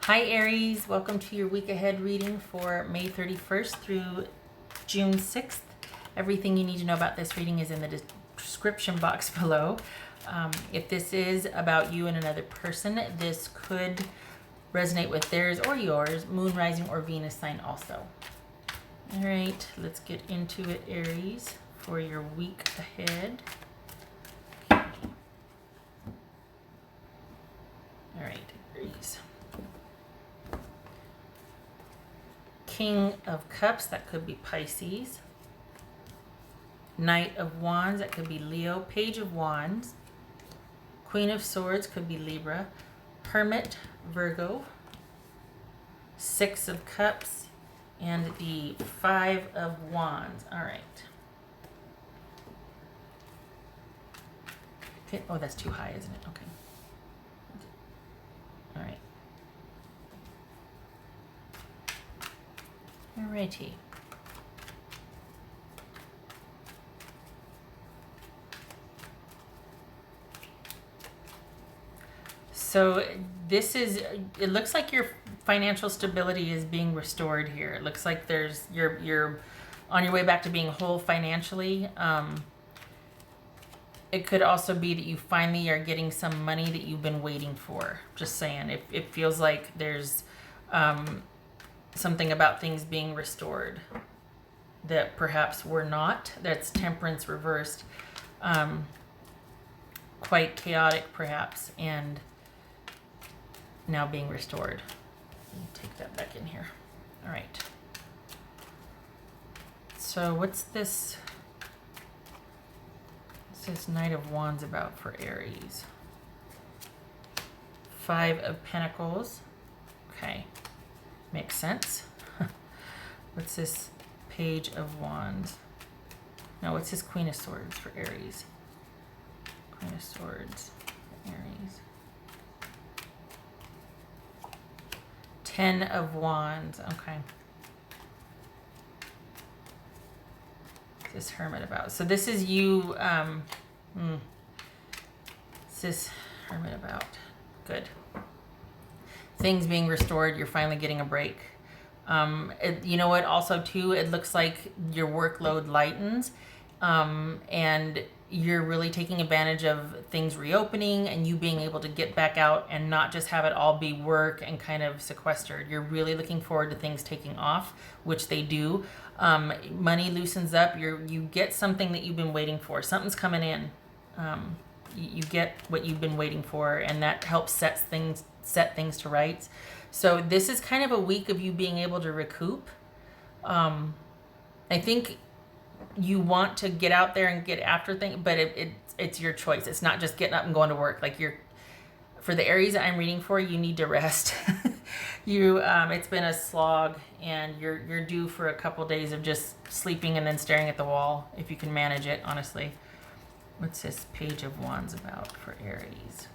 Hi Aries, welcome to your week ahead reading for May 31st through June 6th. Everything you need to know about this reading is in the description box below. If this is about you and another person, this could resonate with theirs or yours, moon, rising, or Venus sign also. All right, let's get into it, Aries, for your week ahead. All right, Aries. King of Cups, that could be Pisces. Knight of Wands, that could be Leo. Page of Wands. Queen of Swords could be Libra. Hermit, Virgo. Six of Cups, and the Five of Wands. All right. Okay. Oh, that's too high, isn't it? Okay. All right. Alrighty. So this is, it looks like your financial stability is being restored here. It looks like you're on your way back to being whole financially. It could also be that you finally are getting some money that you've been waiting for. Just saying, it feels like there's something about things being restored that perhaps were not. That's Temperance reversed. Quite chaotic perhaps, and now being restored. Let me take that back in here. All right. So what's this Knight of Wands about for Aries? Five of Pentacles. Okay. Makes sense. What's this Page of Wands? No, what's this Queen of Swords for Aries? Queen of Swords for Aries. Ten of Wands. Okay. What's this Hermit about? So this is you. What's this Hermit about? Good. Things being restored. You're finally getting a break. You know what? Also, too, it looks like your workload lightens, and you're really taking advantage of things reopening and you being able to get back out and not just have it all be work and kind of sequestered. You're really looking forward to things taking off, which they do. Money loosens up. You get something that you've been waiting for. Something's coming in. You get what you've been waiting for, and that helps set things to rights. So this is kind of a week of you being able to recoup. I think you want to get out there and get after things, but it's your choice. It's not just getting up and going to work. Like for the Aries that I'm reading for, you need to rest. It's been a slog, and you're due for a couple days of just sleeping and then staring at the wall, if you can manage it, honestly. What's this Page of Wands about for Aries?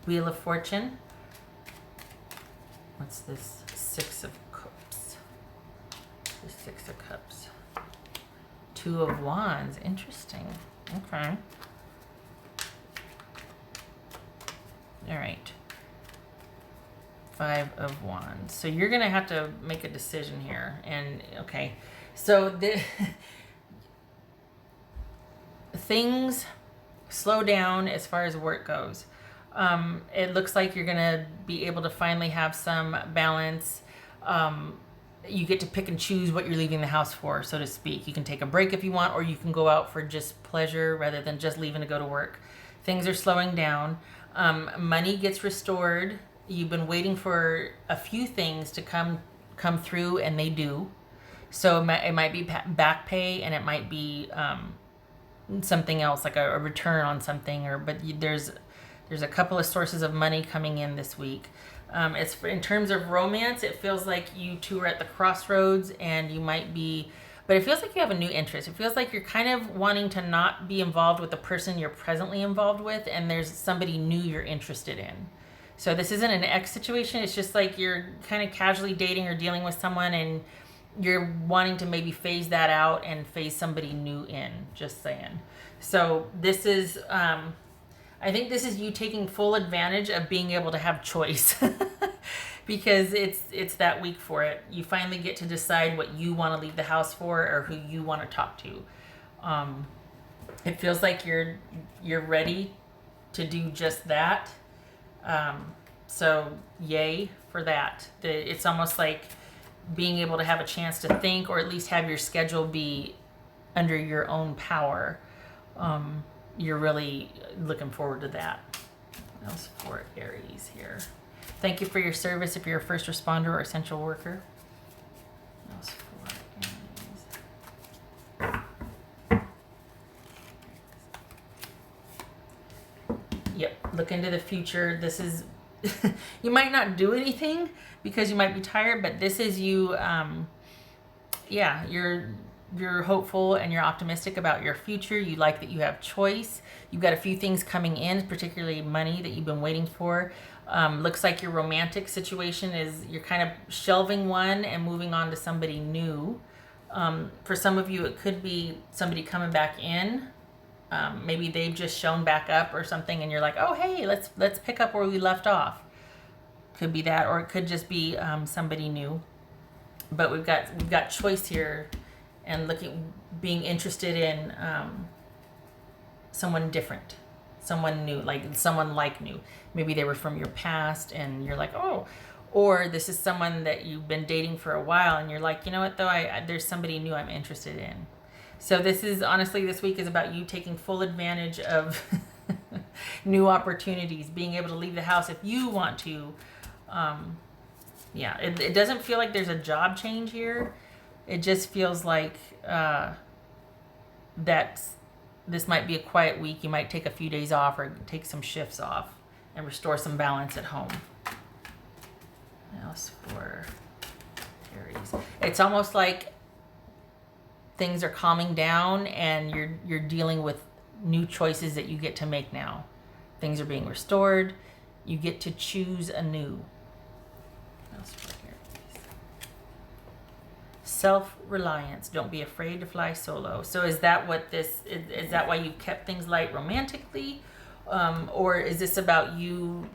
Wheel of Fortune. What's this Six of Cups? The Six of Cups. Two of Wands. Interesting. Okay. All right. Five of Wands. So you're going to have to make a decision here. And, okay. So things slow down as far as work goes. It looks like you're going to be able to finally have some balance. You get to pick and choose what you're leaving the house for, so to speak. You can take a break if you want, or you can go out for just pleasure rather than just leaving to go to work. Things are slowing down. Money gets restored. You've been waiting for a few things to come through, and they do. So it might be back pay, and it might be something else, like a return on something, but there's a couple of sources of money coming in this week. In terms of romance, it feels like you two are at the crossroads, and you might be, but it feels like you have a new interest. It feels like you're kind of wanting to not be involved with the person you're presently involved with, and there's somebody new you're interested in. So this isn't an ex situation. It's just like you're kind of casually dating or dealing with someone, and you're wanting to maybe phase that out and phase somebody new in, just saying. So this is I think this is you taking full advantage of being able to have choice. Because it's that week for it. You finally get to decide what you want to leave the house for or who you want to talk to. It feels like you're ready to do just that. So yay for that. It's almost like being able to have a chance to think, or at least have your schedule be under your own power. You're really looking forward to that. What else for Aries here? Thank you for your service if you're a first responder or essential worker. What else for Aries? Yep, look into the future. This is, you might not do anything because you might be tired, but this is you, yeah, you're hopeful and you're optimistic about your future. You like that you have choice. You've got a few things coming in, particularly money that you've been waiting for. Looks like your romantic situation is you're kind of shelving one and moving on to somebody new. For some of you, it could be somebody coming back in. Maybe they've just shown back up or something, and you're like, oh hey, let's pick up where we left off. Could be that, or it could just be somebody new. But we've got choice here, and being interested in someone different, someone new, like someone like new. Maybe they were from your past, and you're like, oh. Or this is someone that you've been dating for a while, and you're like, you know what though, there's somebody new I'm interested in. So this is, honestly, this week is about you taking full advantage of new opportunities, being able to leave the house if you want to. Yeah, it doesn't feel like there's a job change here. It just feels like that this might be a quiet week. You might take a few days off or take some shifts off and restore some balance at home. What else for Aries? It's almost like things are calming down and you're dealing with new choices that you get to make now. Things are being restored. You get to choose anew. What else for Aries? Self-reliance. Don't be afraid to fly solo. So is that what this is that why you kept things light romantically? Or is this about you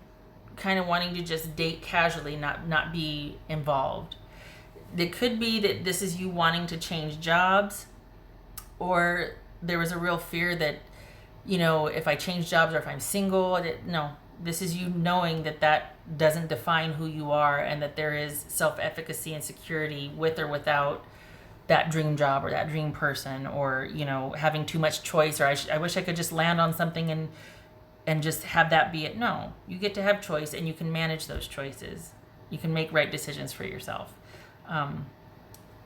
kind of wanting to just date casually, not be involved? It could be that this is you wanting to change jobs, or there was a real fear that, you know, if I change jobs or if I'm single, no, this is you knowing that doesn't define who you are, and that there is self-efficacy and security with or without that dream job or that dream person, or, you know, having too much choice, or I wish I could just land on something and just have that be it. No, you get to have choice, and you can manage those choices. You can make right decisions for yourself.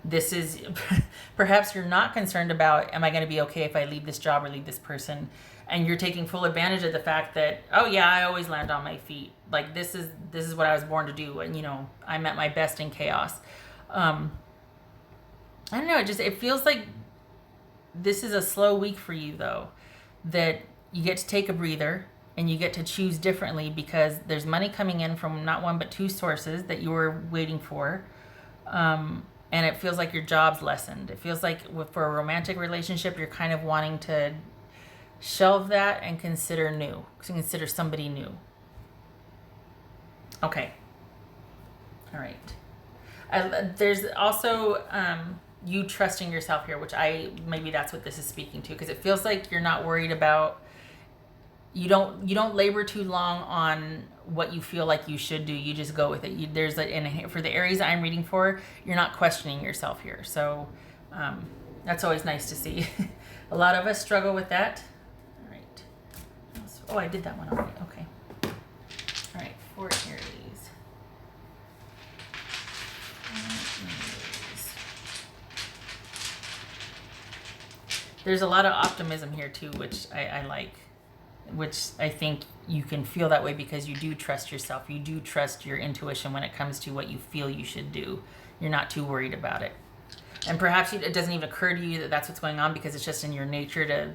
This is perhaps you're not concerned about, am I going to be okay if I leave this job or leave this person? And you're taking full advantage of the fact that, oh yeah, I always land on my feet. Like this is what I was born to do. And, you know, I'm at my best in chaos. I don't know. It feels like this is a slow week for you though, that you get to take a breather and you get to choose differently, because there's money coming in from not one but two sources that you were waiting for. And it feels like your job's lessened. It feels like for a romantic relationship, you're kind of wanting to shelve that and consider somebody new. Okay. All right. There's also you trusting yourself here, which maybe that's what this is speaking to, because it feels like you're not worried about, you don't labor too long on what you feel like you should do. You just go with it. And for the Aries I'm reading for, you're not questioning yourself here. So that's always nice to see. A lot of us struggle with that. All right. Oh, I did that one already. Okay. All right, for Aries. There's a lot of optimism here too, which I like. Which I think you can feel that way because you do trust yourself. You do trust your intuition when it comes to what you feel you should do. You're not too worried about it. And perhaps it doesn't even occur to you that that's what's going on, because it's just in your nature to,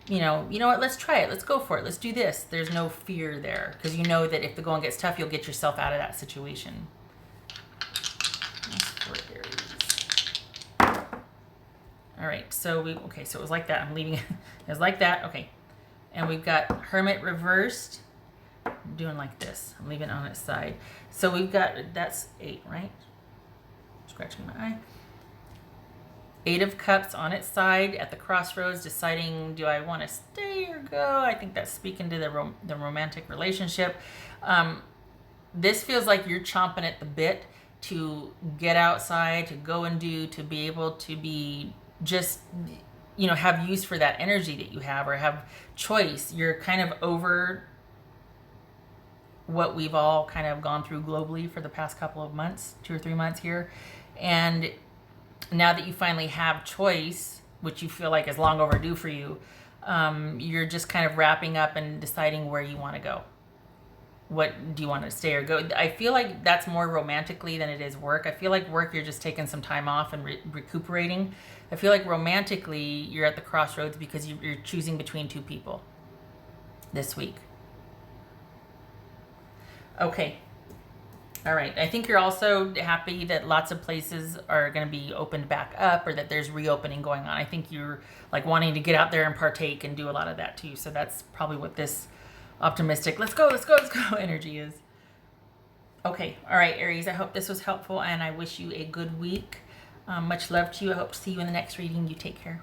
you know what, let's try it. Let's go for it. Let's do this. There's no fear there, because you know that if the going gets tough, you'll get yourself out of that situation. All right, so it was like that. I'm leaving it. It was like that. Okay. And we've got Hermit reversed. I'm doing like this. I'm leaving it on its side. So we've got, that's 8, right? Scratching my eye. 8 of Cups on its side at the crossroads, deciding, do I want to stay or go? I think that's speaking to the romantic relationship. This feels like you're chomping at the bit to get outside, to go and do, to be able to be just, you know, have use for that energy that you have, or have choice. You're kind of over what we've all kind of gone through globally for the past couple of months, 2 or 3 months here. And now that you finally have choice, which you feel like is long overdue for you, you're just kind of wrapping up and deciding where you want to go. What do you want to stay or go? I feel like that's more romantically than it is work. I feel like work, you're just taking some time off and recuperating. I feel like romantically, you're at the crossroads because you're choosing between 2 people this week. Okay. All right. I think you're also happy that lots of places are going to be opened back up, or that there's reopening going on. I think you're like wanting to get out there and partake and do a lot of that too. So that's probably what this optimistic, let's go energy is. Okay. All right, Aries, I hope this was helpful, and I wish you a good week. Much love to you. I hope to see you in the next reading. You take care.